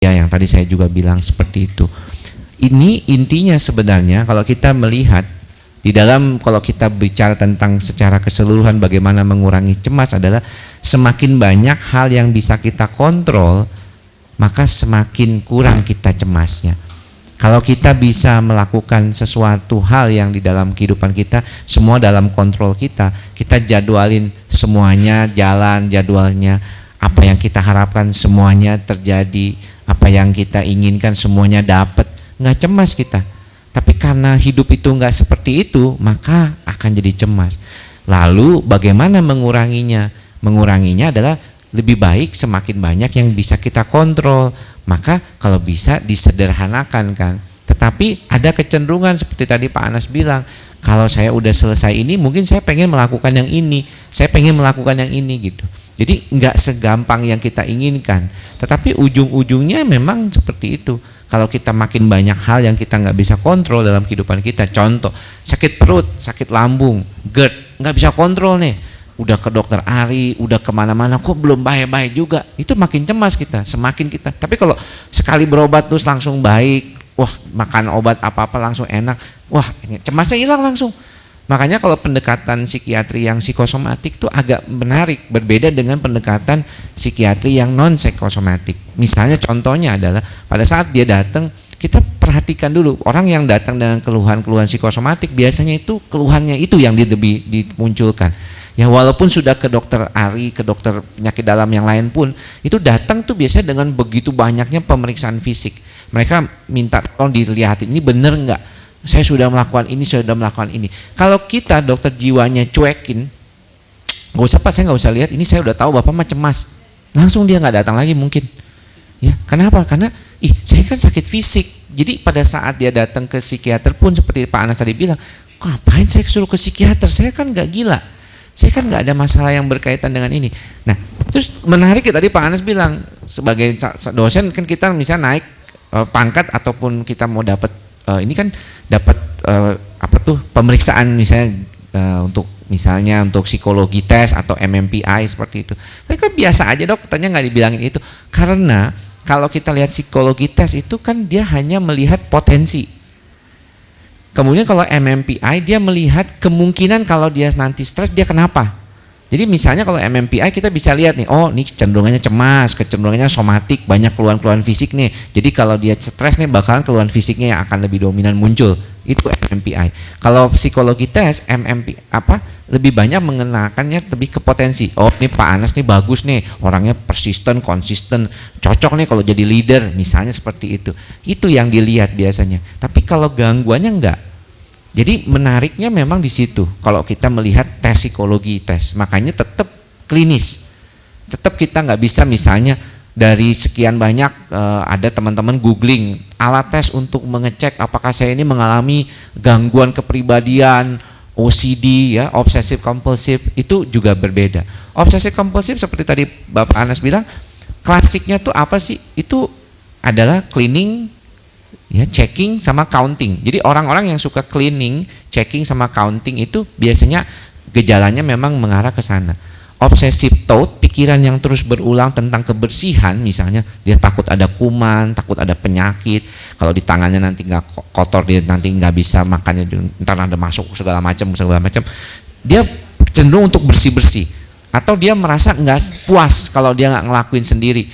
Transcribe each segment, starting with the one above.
Ya, yang tadi saya juga bilang seperti itu. Ini intinya sebenarnya kalau kita melihat di dalam, kalau kita bicara tentang secara keseluruhan bagaimana mengurangi cemas adalah semakin banyak hal yang bisa kita kontrol, maka semakin kurang kita cemasnya. Kalau kita bisa melakukan sesuatu hal yang di dalam kehidupan kita, semua dalam kontrol kita jadwalin semuanya, jalan jadwalnya, apa yang kita harapkan semuanya terjadi, apa yang kita inginkan semuanya dapat, nggak cemas kita. Tapi karena hidup itu nggak seperti itu, maka akan jadi cemas. Lalu bagaimana menguranginya? Menguranginya adalah lebih baik semakin banyak yang bisa kita kontrol. Maka kalau bisa disederhanakan kan. Tetapi ada kecenderungan seperti tadi Pak Anas bilang, kalau saya udah selesai ini mungkin saya pengen melakukan yang ini, saya pengen melakukan yang ini gitu. Jadi nggak segampang yang kita inginkan. Tetapi ujung-ujungnya memang seperti itu. Kalau kita makin banyak hal yang kita nggak bisa kontrol dalam kehidupan kita, contoh sakit perut, sakit lambung, GERD, nggak bisa kontrol nih, udah ke dokter Ari, udah kemana-mana, kok belum baik-baik juga, itu makin cemas kita, semakin kita. Tapi kalau sekali berobat terus langsung baik, wah makan obat apa-apa langsung enak, wah cemasnya hilang langsung. Makanya kalau pendekatan psikiatri yang psikosomatik itu agak menarik, berbeda dengan pendekatan psikiatri yang non psikosomatik. Misalnya contohnya adalah pada saat dia datang, kita perhatikan dulu orang yang datang dengan keluhan-keluhan psikosomatik, biasanya itu keluhannya itu yang lebih dimunculkan. Ya walaupun sudah ke dokter Ari, ke dokter penyakit dalam yang lain pun, itu datang tuh biasanya dengan begitu banyaknya pemeriksaan fisik. Mereka minta tolong dilihatin, ini bener nggak? Saya sudah melakukan ini, saya sudah melakukan ini. Kalau kita dokter jiwanya cuekin, nggak usah Pak, saya nggak usah lihat, ini saya udah tahu Bapak mah cemas, langsung dia nggak datang lagi mungkin. Ya, kenapa? Karena saya kan sakit fisik. Jadi pada saat dia datang ke psikiater pun seperti Pak Anas tadi bilang, ngapain saya suruh ke psikiater? Saya kan nggak gila, saya kan nggak ada masalah yang berkaitan dengan ini. Nah, terus menarik tadi Pak Anas bilang, sebagai dosen kan kita misalnya naik pangkat ataupun kita mau dapat ini kan dapat pemeriksaan misalnya untuk misalnya untuk psikologi tes atau MMPI seperti itu. Tapi kan biasa aja dok, katanya nggak dibilangin itu. Karena kalau kita lihat psikologi tes itu kan dia hanya melihat potensi. Kemudian kalau MMPI dia melihat kemungkinan kalau dia nanti stres dia kenapa. Jadi misalnya kalau MMPI kita bisa lihat nih, oh ini kecenderungannya cemas, kecenderungannya somatik, banyak keluhan-keluhan fisik nih. Jadi kalau dia stres nih bakalan keluhan fisiknya yang akan lebih dominan muncul. Itu MMPI. Kalau psikologi tes lebih banyak mengenakannya lebih ke potensi. Oh ini Pak Anas nih bagus nih, orangnya persisten, konsisten, cocok nih kalau jadi leader, misalnya seperti itu. Itu yang dilihat biasanya. Tapi kalau gangguannya enggak. Jadi menariknya memang di situ. Kalau kita melihat tes psikologi tes, makanya tetap klinis. Tetap kita nggak bisa misalnya dari sekian banyak ada teman-teman googling alat tes untuk mengecek apakah saya ini mengalami gangguan kepribadian, OCD ya, obsessive compulsive, itu juga berbeda. Obsessive compulsive seperti tadi Bapak Anas bilang, klasiknya tuh apa sih? Itu adalah cleaning, ya, checking sama counting. Jadi orang-orang yang suka cleaning, checking sama counting itu biasanya gejalanya memang mengarah ke sana. Obsessive thought, pikiran yang terus berulang tentang kebersihan, misalnya dia takut ada kuman, takut ada penyakit, kalau di tangannya nanti nggak kotor dia nanti nggak bisa makannya, ntar ada masuk segala macam. Dia cenderung untuk bersih-bersih, atau dia merasa nggak puas kalau dia nggak ngelakuin sendiri.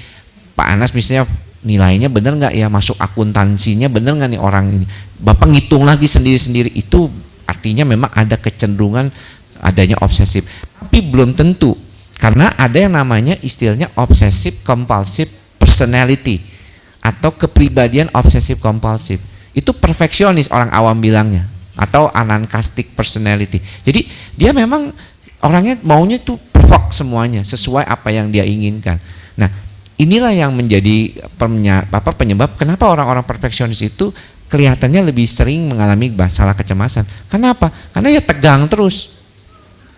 Pak Anas misalnya, nilainya bener nggak ya, masuk akuntansinya bener nggak nih orang ini, Bapak ngitung lagi sendiri-sendiri, itu artinya memang ada kecenderungan adanya obsesif. Tapi belum tentu, karena ada yang namanya istilahnya obsessive compulsive personality atau kepribadian obsessive compulsive. Itu perfeksionis orang awam bilangnya, atau anankastic personality. Jadi dia memang orangnya maunya tuh perfect semuanya, sesuai apa yang dia inginkan. Nah, inilah yang menjadi penyebab kenapa orang-orang perfeksionis itu kelihatannya lebih sering mengalami masalah kecemasan. Kenapa? Karena ya tegang terus.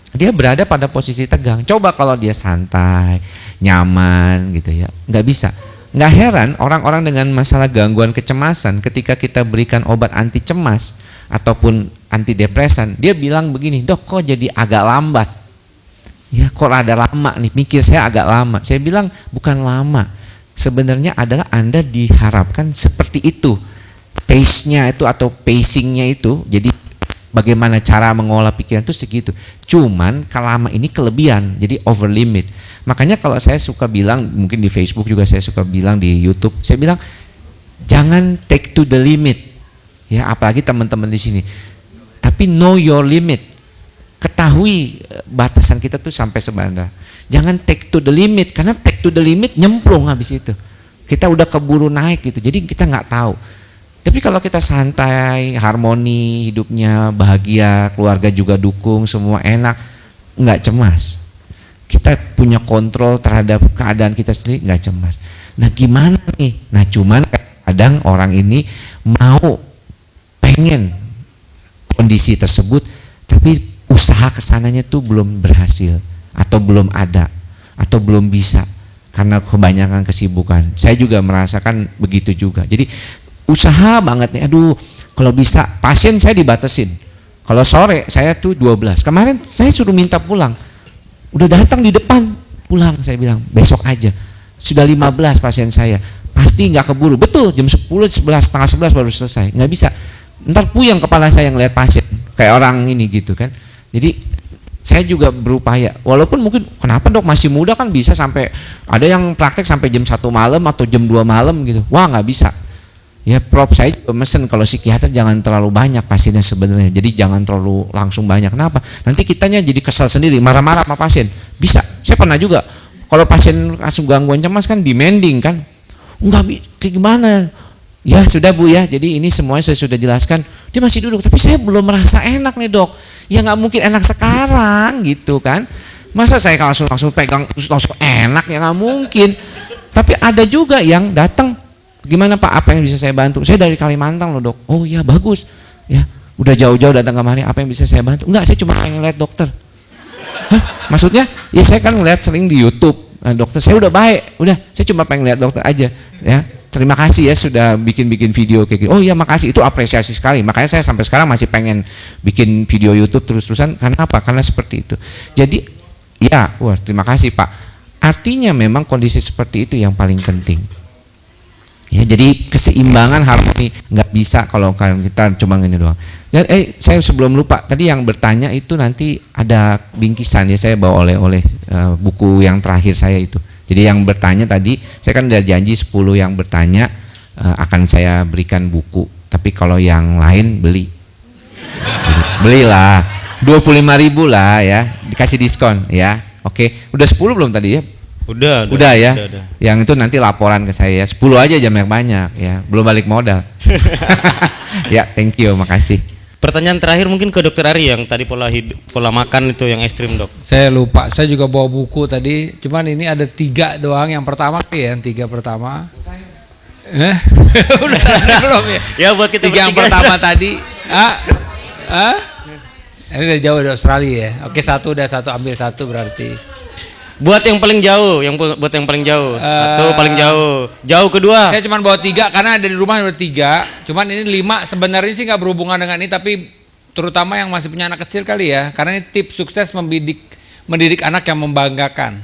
Dia berada pada posisi tegang. Coba kalau dia santai, nyaman gitu ya, nggak bisa. Nggak heran orang-orang dengan masalah gangguan kecemasan ketika kita berikan obat anti cemas ataupun antidepresan, dia bilang begini, dok kok jadi agak lambat. Ya kok ada lama nih, mikir saya agak lama. Saya bilang bukan lama, sebenarnya adalah Anda diharapkan seperti itu. Pace-nya itu atau pacing-nya itu, jadi bagaimana cara mengolah pikiran itu segitu. Cuman lama ini kelebihan, jadi over limit. Makanya kalau saya suka bilang, mungkin di Facebook juga saya suka bilang, di YouTube saya bilang, jangan take to the limit. Ya, apalagi teman-teman di sini. Tapi know your limit. Ketahui batasan kita tuh sampai sebenarnya. Jangan take to the limit, karena take to the limit nyemplung habis itu. Kita udah keburu naik gitu. Jadi kita nggak tahu. Tapi kalau kita santai, harmoni, hidupnya bahagia, keluarga juga dukung, semua enak, nggak cemas. Kita punya kontrol terhadap keadaan kita sendiri, nggak cemas. Nah gimana nih? Nah cuman kadang orang ini mau, pengen kondisi tersebut, tapi usaha kesananya tuh belum berhasil, atau belum ada, atau belum bisa, karena kebanyakan kesibukan. Saya juga merasakan begitu juga. Jadi usaha banget nih, aduh kalau bisa pasien saya dibatasin. Kalau sore saya tuh 12. Kemarin saya suruh minta pulang. Udah datang di depan, pulang saya bilang, besok aja. Sudah 15 pasien saya. Pasti nggak keburu. Betul, jam 10, 11, setengah 11 baru selesai. Nggak bisa. Ntar puyeng kepala saya ngeliat pasien. Kayak orang ini gitu kan. Jadi saya juga berupaya. Walaupun mungkin kenapa dok masih muda kan bisa sampai, ada yang praktek sampai jam 1 malam atau jam 2 malam gitu. Wah nggak bisa. Ya Prof, saya juga mesen kalau psikiater jangan terlalu banyak pasiennya sebenarnya. Jadi jangan terlalu langsung banyak. Kenapa? Nanti kitanya jadi kesal sendiri, marah-marah sama pasien. Bisa. Saya pernah juga. Kalau pasien langsung gangguan cemas kan demanding kan. Enggak, kayak gimana? Ya sudah Bu ya. Jadi ini semuanya saya sudah jelaskan. Dia masih duduk, tapi saya belum merasa enak nih dok. Ya nggak mungkin enak sekarang gitu kan. Masa saya langsung pegang terus langsung enak, ya nggak mungkin. Tapi ada juga yang datang, gimana Pak, apa yang bisa saya bantu? Saya dari Kalimantan loh dok. Oh ya bagus ya, udah jauh-jauh datang kemari, apa yang bisa saya bantu? Enggak, saya cuma pengen lihat dokter. Hah? Maksudnya? Ya saya kan ngeliat sering di YouTube. Nah, dokter saya udah baik, udah saya cuma pengen lihat dokter aja ya. Terima kasih ya sudah bikin video kayak gitu. Oh iya makasih, itu apresiasi sekali. Makanya saya sampai sekarang masih pengen bikin video YouTube terus-terusan. Karena apa? Karena seperti itu. Jadi ya, wah terima kasih Pak. Artinya memang kondisi seperti itu yang paling penting. Ya, jadi keseimbangan harmoni nggak bisa kalau kita cuma ini doang. Dan saya sebelum lupa tadi yang bertanya itu nanti ada bingkisan ya, saya bawa oleh buku yang terakhir saya itu. Jadi yang bertanya tadi saya kan udah janji 10 yang bertanya akan saya berikan buku. Tapi kalau yang lain belilah 25.000 lah ya, dikasih diskon ya. Oke, udah 10 belum tadi ya? Udah ya. Udah. Yang itu nanti laporan ke saya ya. 10 aja jam yang banyak ya. Belum balik modal. Ya, thank you, makasih. Pertanyaan terakhir mungkin ke Dokter Ari yang tadi pola makan itu yang ekstrim dok. Saya lupa, saya juga bawa buku tadi. Cuman ini ada 3 doang. Yang pertama ya, 3 pertama. Udah belum ya? Ya buat kita 3 yang pertama tadi. Ini udah jauh dari Australia ya. Oke, satu ambil satu berarti. Buat yang paling jauh, buat yang paling jauh. Satu paling jauh. Jauh kedua. Saya cuma bawa 3 karena ada di rumah udah 3. Cuman ini 5 sebenarnya sih nggak berhubungan dengan ini, tapi terutama yang masih punya anak kecil kali ya. Karena ini tips sukses mendidik anak yang membanggakan.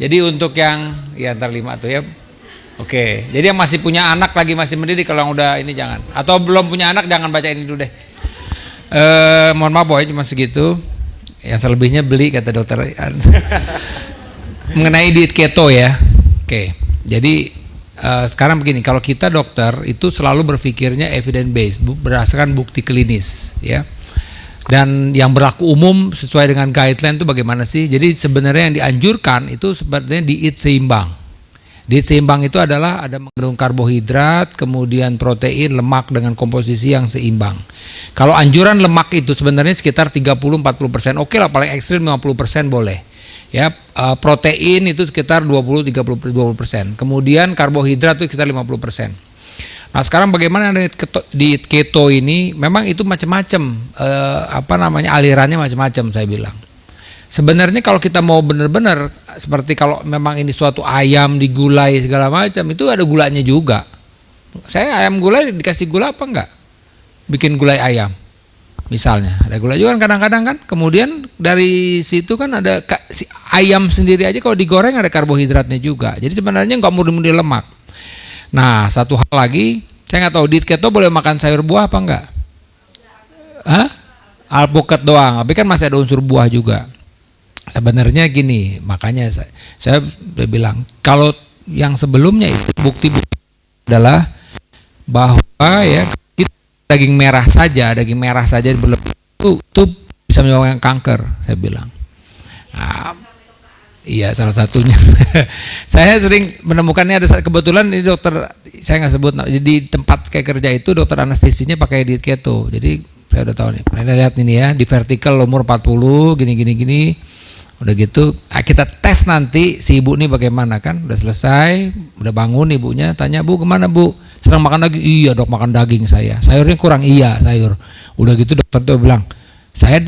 Jadi untuk yang ya ntar 5 tuh ya. Oke. Jadi yang masih punya anak lagi masih mendidik, kalau yang udah ini jangan. Atau belum punya anak jangan baca ini dulu deh. Mohon maaf boy, cuma segitu. Yang selebihnya beli kata dokter. Mengenai diet keto ya. Oke. Jadi sekarang begini, kalau kita dokter itu selalu berpikirnya evidence based, berdasarkan bukti klinis ya. Dan yang berlaku umum sesuai dengan guideline itu bagaimana sih? Jadi sebenarnya yang dianjurkan itu sebenarnya diet seimbang. Diet seimbang itu adalah ada mengandung karbohidrat, kemudian protein, lemak dengan komposisi yang seimbang. Kalau anjuran lemak itu sebenarnya sekitar 30-40%. Oke lah, paling ekstrim 50% boleh. Ya, protein itu sekitar 20-30%. Kemudian karbohidrat itu sekitar 50%. Nah, sekarang bagaimana diet keto ini? Memang itu macam-macam, alirannya macam-macam saya bilang. Sebenarnya kalau kita mau benar-benar seperti kalau memang ini suatu ayam digulai segala macam, itu ada gulanya juga. Saya ayam gulai dikasih gula apa enggak? Bikin gulai ayam. misalnya. Ada gula juga kan kadang-kadang kan. Kemudian dari situ kan ada si ayam sendiri aja kalau digoreng ada karbohidratnya juga. Jadi sebenarnya nggak murni-murni lemak. Nah, satu hal lagi, saya nggak tahu diet keto boleh makan sayur buah apa enggak? Hah? Alpukat doang, tapi kan masih ada unsur buah juga. Sebenarnya gini, makanya saya bilang kalau yang sebelumnya itu bukti adalah bahwa ya daging merah saja berlebih itu bisa menyebabkan kanker, saya bilang. Nah, iya salah satunya. Saya sering menemukannya, ada kebetulan ini dokter, saya nggak sebut, di tempat kayak kerja itu dokter anestesinya pakai diet keto. Jadi saya udah tahu nih, pernah lihat ini ya, di vertikal umur 40 gini. Udah gitu kita tes nanti si ibu nih bagaimana kan. Udah selesai, udah bangun ibunya, tanya, "Bu, kemana Bu? Sedang makan daging?" "Iya dok, makan daging saya." "Sayurnya kurang?" "Iya sayur." Udah gitu dokter tuh bilang, saya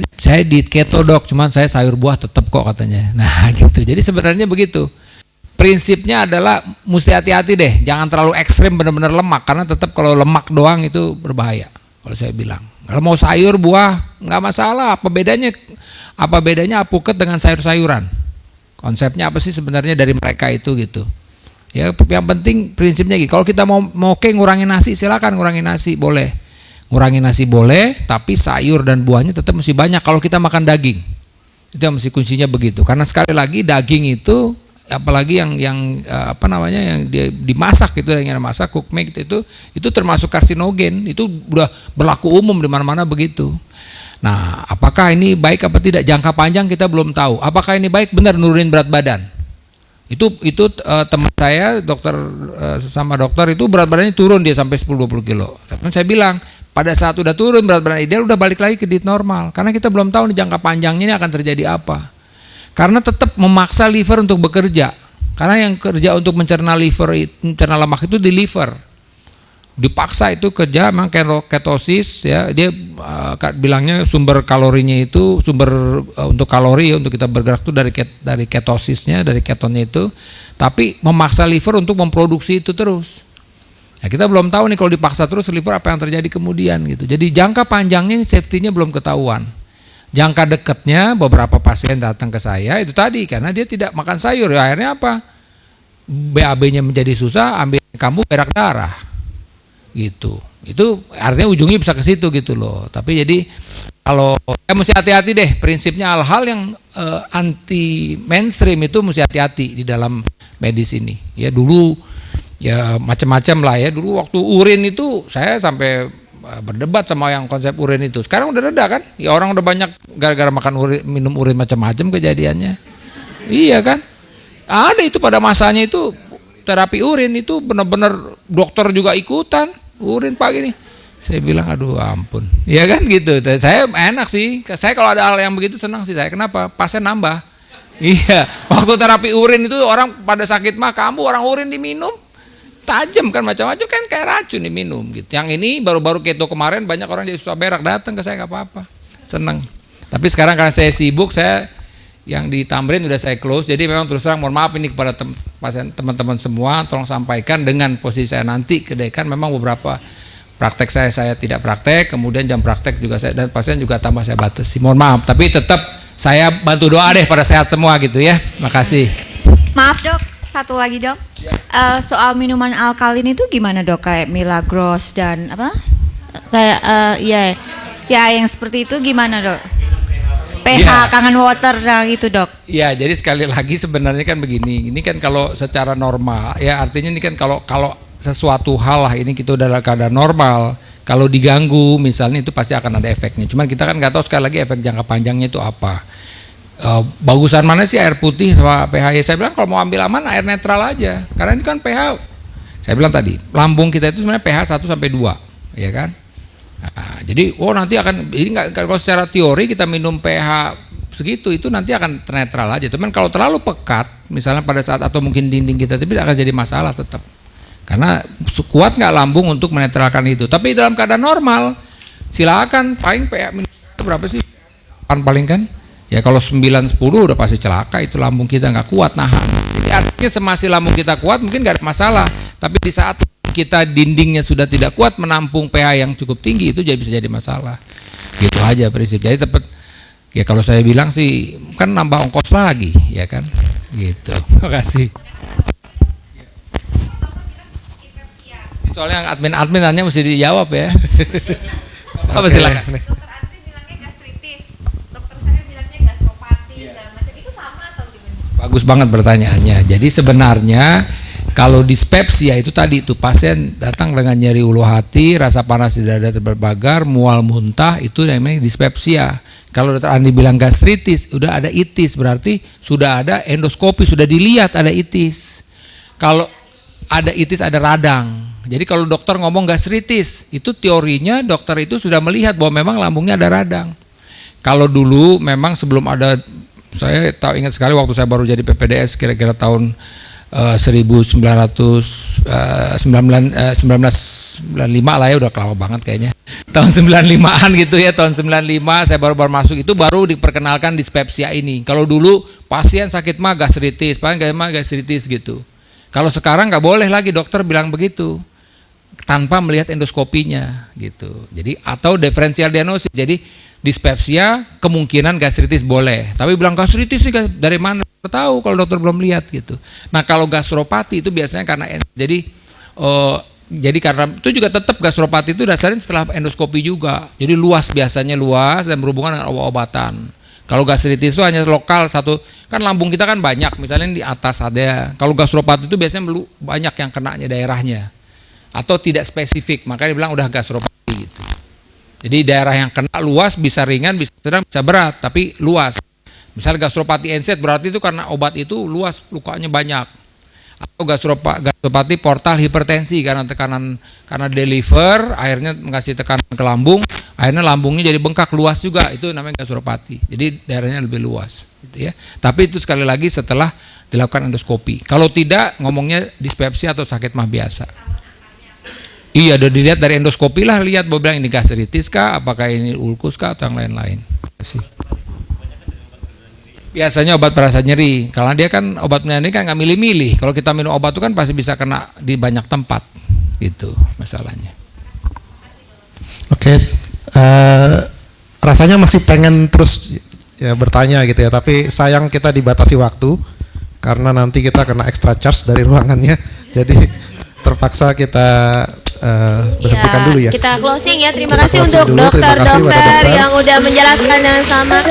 diet keto dok, cuman saya sayur buah tetap kok katanya. Nah gitu. Jadi sebenarnya begitu. Prinsipnya adalah mesti hati-hati deh, jangan terlalu ekstrim benar-benar lemak, karena tetap kalau lemak doang itu berbahaya. Kalau saya bilang, kalau mau sayur buah nggak masalah. Apa bedanya alpukat dengan sayur-sayuran? Konsepnya apa sih sebenarnya dari mereka itu gitu. Ya yang penting prinsipnya gitu. Kalau kita mau ngurangin nasi, silakan ngurangin nasi, boleh. Ngurangin nasi boleh, tapi sayur dan buahnya tetap mesti banyak kalau kita makan daging. Itu yang mesti kuncinya begitu. Karena sekali lagi daging itu, apalagi yang dimasak gitu, yang masak cook make itu termasuk karsinogen. Itu udah berlaku umum di mana-mana begitu. Nah, apakah ini baik apa tidak? Jangka panjang kita belum tahu. Apakah ini baik benar nurunin berat badan? Itu teman saya sama dokter itu berat badannya turun dia sampai 10-20 kilo. Tapi saya bilang pada saat udah turun berat badan ideal udah balik lagi ke diet normal. Karena kita belum tahu nih jangka panjangnya ini akan terjadi apa. Karena tetap memaksa liver untuk bekerja. Karena yang kerja untuk mencerna lemak itu di liver. Dipaksa itu kerja, memang ketosis ya, dia bilangnya sumber kalorinya itu untuk kalori untuk kita bergerak itu dari ketosisnya, dari ketonnya itu, tapi memaksa liver untuk memproduksi itu terus. Nah, kita belum tahu nih kalau dipaksa terus liver apa yang terjadi kemudian gitu. Jadi jangka panjangnya safety-nya belum ketahuan. Jangka dekatnya beberapa pasien datang ke saya itu tadi karena dia tidak makan sayur, ya, akhirnya apa? BAB-nya menjadi susah, ambil kambuh berak darah. Gitu. Itu artinya ujungnya bisa ke situ gitu loh. Tapi jadi kalau mesti hati-hati deh, prinsipnya hal-hal yang anti mainstream itu mesti hati-hati di dalam medis ini. Ya dulu ya macam-macam lah ya. Dulu waktu urin itu saya sampai berdebat sama yang konsep urin itu. Sekarang udah reda kan? Ya orang udah banyak gara-gara minum urin macam-macam kejadiannya. Iya kan? Ada itu pada masanya itu terapi urin itu benar-benar dokter juga ikutan. Urin pagi nih, saya bilang aduh ampun, ya kan gitu. Saya enak sih, saya kalau ada hal yang begitu senang sih saya. Kenapa? Pasien nambah. Iya, waktu terapi urin itu orang pada sakit mah kambuh, orang urin diminum, tajam kan macam-macam kan kayak racun diminum gitu. Yang ini baru-baru keto kemarin banyak orang jadi susah berak datang ke saya nggak apa-apa, seneng. Tapi sekarang karena saya sibuk, saya yang di Tamrin udah saya close, jadi memang terus terang mohon maaf ini kepada teman-teman semua, tolong sampaikan dengan posisi saya nanti ke dekan memang beberapa praktek saya tidak praktek, kemudian jam praktek juga saya dan pasien juga tambah saya batasi, mohon maaf, tapi tetap saya bantu doa deh pada sehat semua gitu ya. Makasih. Maaf dok, satu lagi dok, soal minuman alkalin itu gimana dok, kayak Milagros dan apa, kayak ya yang seperti itu gimana dok? pH ya. Kangen water gitu dok. Ya jadi sekali lagi sebenarnya kan begini, ini kan kalau secara normal ya artinya ini kan kalau sesuatu hal lah ini kita udah dalam keadaan normal, kalau diganggu misalnya itu pasti akan ada efeknya. Cuman kita kan nggak tahu sekali lagi efek jangka panjangnya itu apa. Bagusan mana sih air putih sama pH? Ya saya bilang kalau mau ambil aman air netral aja, karena ini kan pH. Saya bilang tadi lambung kita itu sebenarnya pH 1 sampai 2, ya kan? Nah, jadi nanti akan ini nggak, kalau secara teori kita minum pH segitu itu nanti akan netral aja. Cuman kalau terlalu pekat misalnya pada saat atau mungkin dinding kita tapi akan jadi masalah tetap. Karena kuat nggak lambung untuk menetralkan itu. Tapi dalam keadaan normal silakan paling pH berapa sih? 8 paling kan? Ya kalau 9-10 udah pasti celaka, itu lambung kita nggak kuat nahan. Jadi artinya semasi lambung kita kuat mungkin nggak ada masalah. Tapi di saat kita dindingnya sudah tidak kuat menampung pH yang cukup tinggi itu bisa jadi masalah. Gitu aja prinsip. Jadi tepat ya, kalau saya bilang sih kan nambah ongkos lagi ya kan, gitu. Terima kasih. Soalnya admin tanya mesti dijawab ya. Apa silakan. Dokter Andri bilangnya gastritis, dokter saya bilangnya gastropati, segala macam. Itu sama atau gimana? Bagus banget pertanyaannya. Jadi sebenarnya kalau dispepsia itu tadi itu pasien datang dengan nyeri ulu hati, rasa panas di dada terbagar, mual muntah, itu namanya dispepsia. Kalau dokter Andi bilang gastritis, udah ada itis, berarti sudah ada endoskopi, sudah dilihat ada itis. Kalau ada itis ada radang. Jadi kalau dokter ngomong gastritis, itu teorinya dokter itu sudah melihat bahwa memang lambungnya ada radang. Kalau dulu memang sebelum ada, saya tahu ingat sekali waktu saya baru jadi PPDS kira-kira tahun 1995 lah ya, udah lama banget kayaknya. Tahun 95-an gitu ya, tahun 95 saya baru masuk itu baru diperkenalkan dispepsia ini. Kalau dulu pasien sakit mah gastritis, gitu. Kalau sekarang nggak boleh lagi dokter bilang begitu tanpa melihat endoskopinya gitu. Jadi atau diferensial diagnosis. Jadi dispepsia kemungkinan gastritis boleh, tapi bilang gastritis sih dari mana tahu kalau dokter belum lihat gitu. Nah kalau gastropati itu biasanya karena jadi karena itu juga tetap gastropati itu dasarnya setelah endoskopi juga. Jadi biasanya luas dan berhubungan dengan obat-obatan. Kalau gastritis itu hanya lokal satu, kan lambung kita kan banyak, misalnya di atas ada. Kalau gastropati itu biasanya banyak yang kenanya daerahnya atau tidak spesifik, makanya dibilang udah gastropati gitu. Jadi daerah yang kena luas, bisa ringan, bisa sedang, bisa berat, tapi luas. Misalnya gastropati NSAID berarti itu karena obat itu luas, lukanya banyak. Atau gastropati portal hipertensi karena deliver, akhirnya ngasih tekanan ke lambung, akhirnya lambungnya jadi bengkak luas juga, itu namanya gastropati. Jadi daerahnya lebih luas, gitu ya. Tapi itu sekali lagi setelah dilakukan endoskopi. Kalau tidak, ngomongnya dispepsia atau sakit mah biasa. Iya, udah dilihat dari endoskopi lah, lihat bahwa bilang ini gastritis kah, apakah ini ulkus kah atau yang lain-lain. Biasanya obat perasa nyeri, karena dia kan obat nyeri kan nggak milih-milih. Kalau kita minum obat itu kan pasti bisa kena di banyak tempat, gitu masalahnya. Oke, rasanya masih pengen terus ya bertanya gitu ya, tapi sayang kita dibatasi waktu karena nanti kita kena extra charge dari ruangannya, jadi terpaksa kita berhentikan dulu ya. Kita closing ya. Terima Kita kasih closing untuk dulu. Terima kasih pada dokter-dokter dokter. yang udah menjelaskan dengan sama.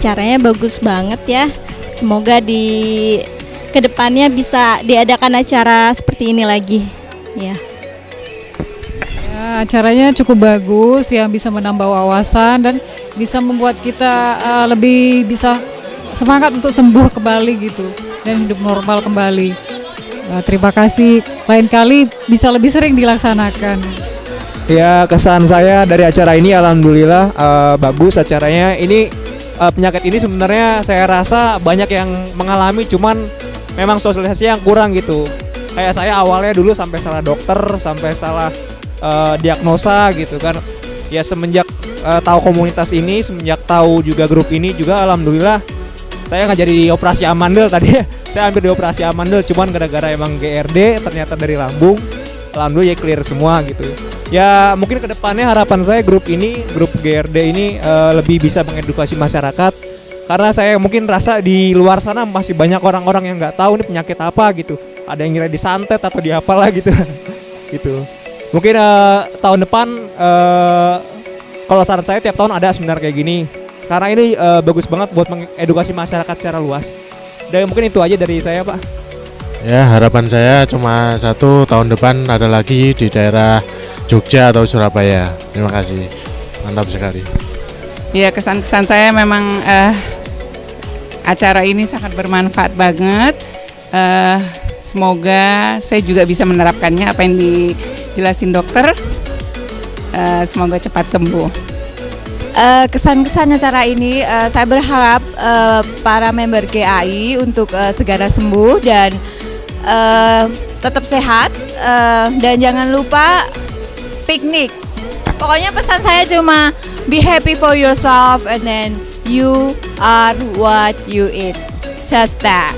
Caranya bagus banget ya. Semoga di kedepannya bisa diadakan acara seperti ini lagi. Ya. Ya, acaranya cukup bagus, yang bisa menambah wawasan dan bisa membuat kita lebih bisa semangat untuk sembuh kembali gitu dan hidup normal kembali. Terima kasih. Lain kali bisa lebih sering dilaksanakan. Ya, kesan saya dari acara ini alhamdulillah bagus acaranya. Ini penyakit ini sebenarnya saya rasa banyak yang mengalami, cuman memang sosialisasi yang kurang gitu. Kayak saya awalnya dulu sampai salah dokter, sampai salah diagnosa gitu kan. Ya semenjak tahu komunitas ini, semenjak tahu juga grup ini juga alhamdulillah saya nggak jadi operasi amandel tadi ya. Saya hampir di operasi amandel, cuman gara-gara emang GRD ternyata dari lambung. Alhamdulillah ya clear semua gitu. Ya mungkin kedepannya harapan saya grup GRD ini lebih bisa mengedukasi masyarakat, karena saya mungkin rasa di luar sana masih banyak orang-orang yang nggak tahu ini penyakit apa gitu. Ada yang ngira disantet atau diapalah gitu. Gitu. Mungkin tahun depan kalau saran saya tiap tahun ada seminar kayak gini, karena ini bagus banget buat mengedukasi masyarakat secara luas. Dan mungkin itu aja dari saya Pak. Ya, harapan saya cuma satu, tahun depan ada lagi di daerah Jogja atau Surabaya. Terima kasih, mantap sekali. Ya, kesan-kesan saya memang acara ini sangat bermanfaat banget. Semoga saya juga bisa menerapkannya apa yang dijelasin dokter. Semoga cepat sembuh. Kesan-kesan acara ini saya berharap para member GAI untuk segera sembuh dan tetap sehat dan jangan lupa piknik. Pokoknya pesan saya cuma be happy for yourself and then you are what you eat. Just that.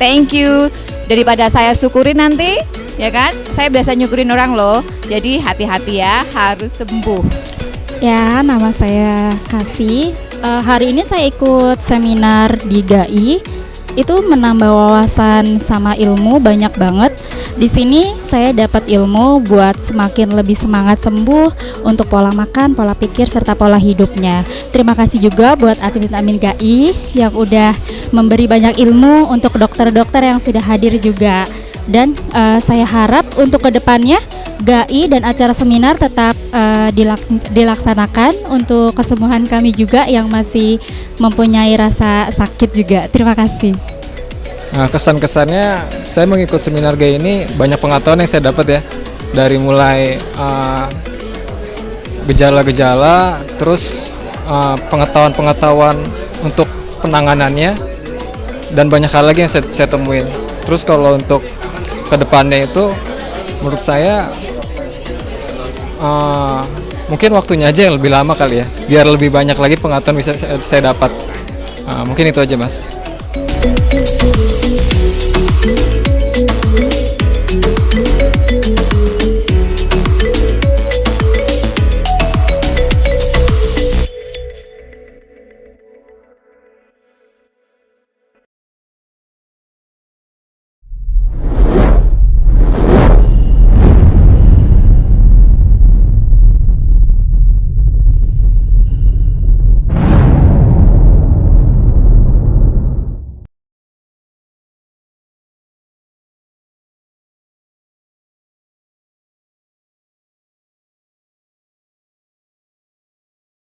Thank you. Daripada saya syukurin nanti, ya kan? Saya biasa nyukurin orang loh. Jadi hati-hati ya, harus sembuh. Ya, nama saya Kasih. Hari ini saya ikut seminar di GAI. Itu menambah wawasan sama ilmu banyak banget. Di sini saya dapat ilmu buat semakin lebih semangat sembuh untuk pola makan, pola pikir serta pola hidupnya. Terima kasih juga buat admin GAI yang udah memberi banyak ilmu untuk dokter-dokter yang sudah hadir juga. Dan saya harap untuk kedepannya GAI dan acara seminar tetap dilaksanakan untuk kesembuhan kami juga yang masih mempunyai rasa sakit juga. Terima kasih. Nah, kesan-kesannya saya mengikut seminar GAI ini banyak pengetahuan yang saya dapat ya. Dari mulai gejala-gejala, terus pengetahuan-pengetahuan untuk penanganannya, dan banyak hal lagi yang saya temuin. Terus kalau untuk kedepannya itu menurut saya mungkin waktunya aja yang lebih lama kali ya, biar lebih banyak lagi pengetahuan bisa saya dapat. Mungkin itu aja, Mas.